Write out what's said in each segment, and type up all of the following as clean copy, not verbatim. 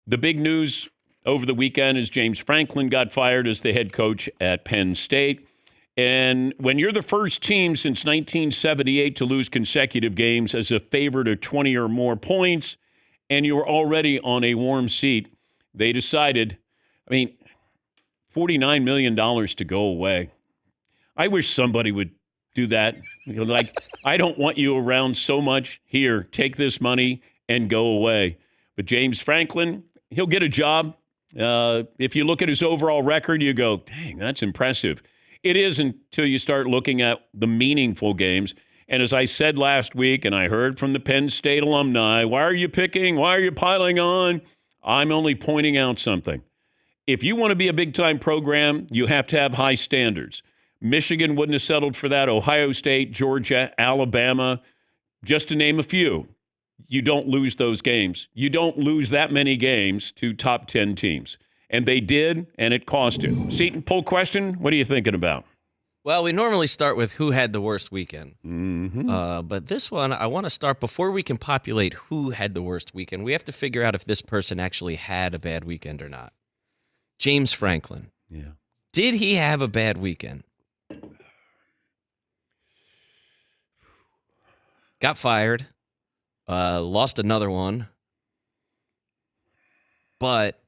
The big news over the weekend is James Franklin got fired as the head coach at Penn State. And when you're the first team since 1978 to lose consecutive games as a favorite of 20 or more points, and you were already on a warm seat, they decided, $49 million to go away. I wish somebody would do that. I don't want you around so much. Here, take this money and go away. But James Franklin, he'll get a job. If you look at his overall record, you go, dang, that's impressive. It is until you start looking at the meaningful games. And as I said last week, and I heard from the Penn State alumni, why are you picking? Why are you piling on? I'm only pointing out something. If you want to be a big-time program, you have to have high standards. Michigan wouldn't have settled for that. Ohio State, Georgia, Alabama, just to name a few. You don't lose those games. You don't lose that many games to top 10 teams. And they did, and it cost you. Seton, poll question, what are you thinking about? Well, we normally start with who had the worst weekend. Mm-hmm. But this one, I want to start before we can populate who had the worst weekend. We have to figure out if this person actually had a bad weekend or not. James Franklin. Yeah. Did he have a bad weekend? Got fired. Lost another one. But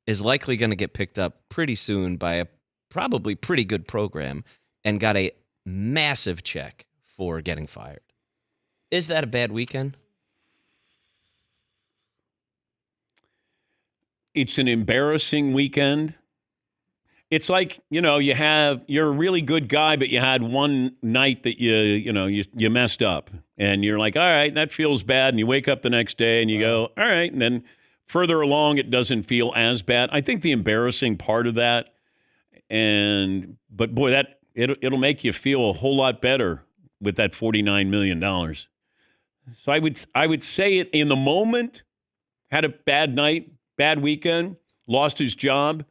is likely going to get picked up pretty soon by a probably pretty good program and got a massive check for getting fired. Is that a bad weekend? It's an embarrassing weekend. It's like, you're a really good guy, but you had one night that you messed up. And you're like, all right, that feels bad. And you wake up the next day and you go, all right. And then further along, it doesn't feel as bad. I think the embarrassing part of that, but boy, that it'll make you feel a whole lot better with that $49 million. So I would say it in the moment, had a bad night, bad weekend, lost his job,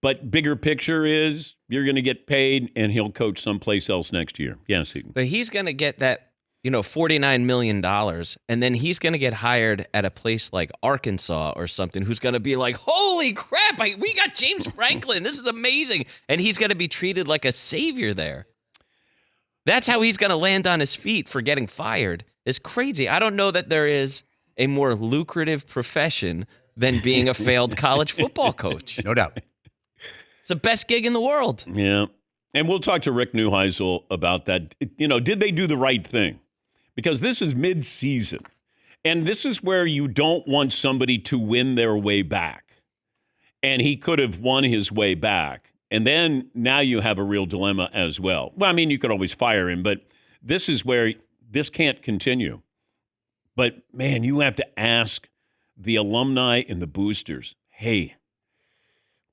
but bigger picture is you're going to get paid and he'll coach someplace else next year. Yes, but he's going to get that, $49 million, and then he's going to get hired at a place like Arkansas or something who's going to be like, holy crap, we got James Franklin. This is amazing. And he's going to be treated like a savior there. That's how he's going to land on his feet for getting fired. It's crazy. I don't know that there is a more lucrative profession than being a failed college football coach. No doubt. It's the best gig in the world. Yeah. And we'll talk to Rick Neuheisel about that. Did they do the right thing? Because this is mid-season, and this is where you don't want somebody to win their way back. And he could have won his way back. And then now you have a real dilemma as well. Well, you could always fire him, but this is where this can't continue. But, man, you have to ask the alumni and the boosters, hey,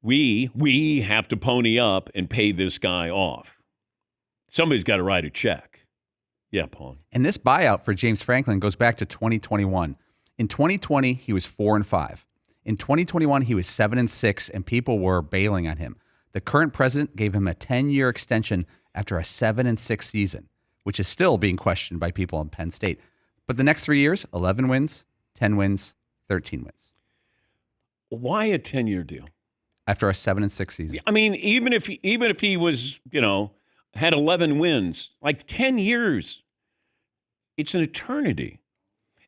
we have to pony up and pay this guy off. Somebody's got to write a check. Yeah, Paul. And this buyout for James Franklin goes back to 2021. In 2020, he was 4-5. In 2021, he was 7-6, and people were bailing on him. The current president gave him a 10-year extension after a 7-6 season, which is still being questioned by people in Penn State. But the next 3 years, 11 wins, 10 wins, 13 wins. Why a 10-year deal? After a 7-6 season. Even if he was, had 11 wins, like 10 years, it's an eternity.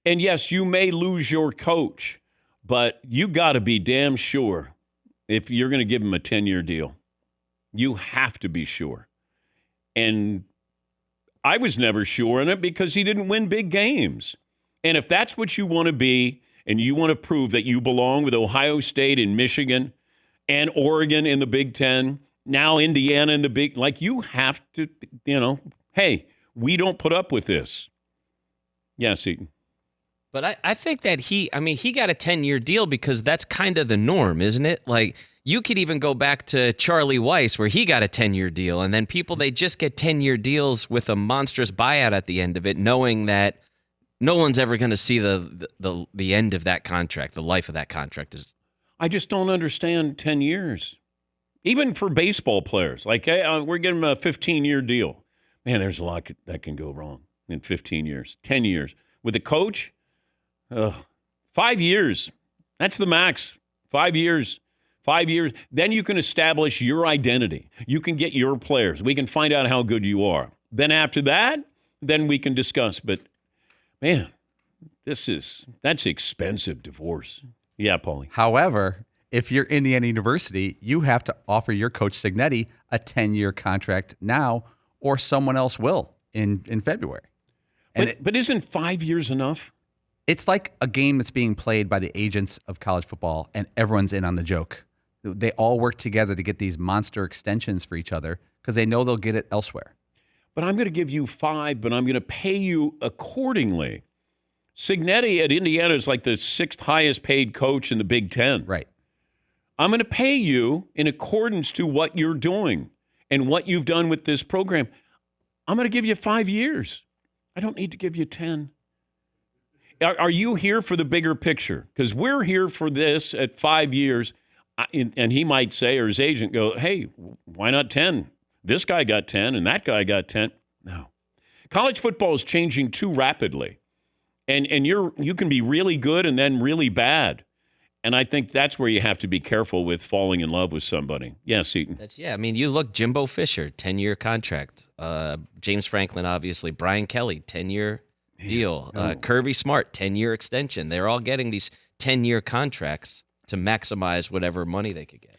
And yes, you may lose your coach, but you got to be damn sure if you're going to give him a 10-year deal. You have to be sure. And I was never sure in it because he didn't win big games. And if that's what you want to be, and you want to prove that you belong with Ohio State and Michigan and Oregon in the Big Ten, now Indiana in the Big, you have to, hey, we don't put up with this. Yes, Eaton. But I think that he got a 10-year deal because that's kind of the norm, isn't it? Like, you could even go back to Charlie Weiss where he got a 10-year deal, and then people, they just get 10-year deals with a monstrous buyout at the end of it, knowing that no one's ever going to see the end of that contract, the life of that contract. I just don't understand 10 years. Even for baseball players. Hey, we're giving them a 15-year deal. Man, there's a lot that can go wrong in 15 years, 10 years. With a coach, 5 years, that's the max. 5 years. 5 years. Then you can establish your identity. You can get your players. We can find out how good you are. Then after that, then we can discuss. But, man, that's expensive divorce. Yeah, Paulie. However, if you're Indiana University, you have to offer your coach Signetti a 10-year contract now, or someone else will in February. And But isn't 5 years enough? it's like a game that's being played by the agents of college football, and everyone's in on the joke. They all work together to get these monster extensions for each other because they know they'll get it elsewhere. But I'm going to give you 5, but I'm going to pay you accordingly. Signetti at Indiana is like the 6th highest paid coach in the Big Ten. Right. I'm going to pay you in accordance to what you're doing and what you've done with this program. I'm going to give you 5 years. I don't need to give you 10. Are you here for the bigger picture? Because we're here for this at 5 years. And he might say, or his agent go, hey, why not 10? This guy got 10 and that guy got 10. No. College football is changing too rapidly. And you can be really good and then really bad. And I think that's where you have to be careful with falling in love with somebody. Yes, Eaton. Yeah, I mean, you look, Jimbo Fisher, 10-year contract. James Franklin, obviously. Brian Kelly, 10-year deal. Kirby Smart, 10-year extension. They're all getting these 10-year contracts to maximize whatever money they could get.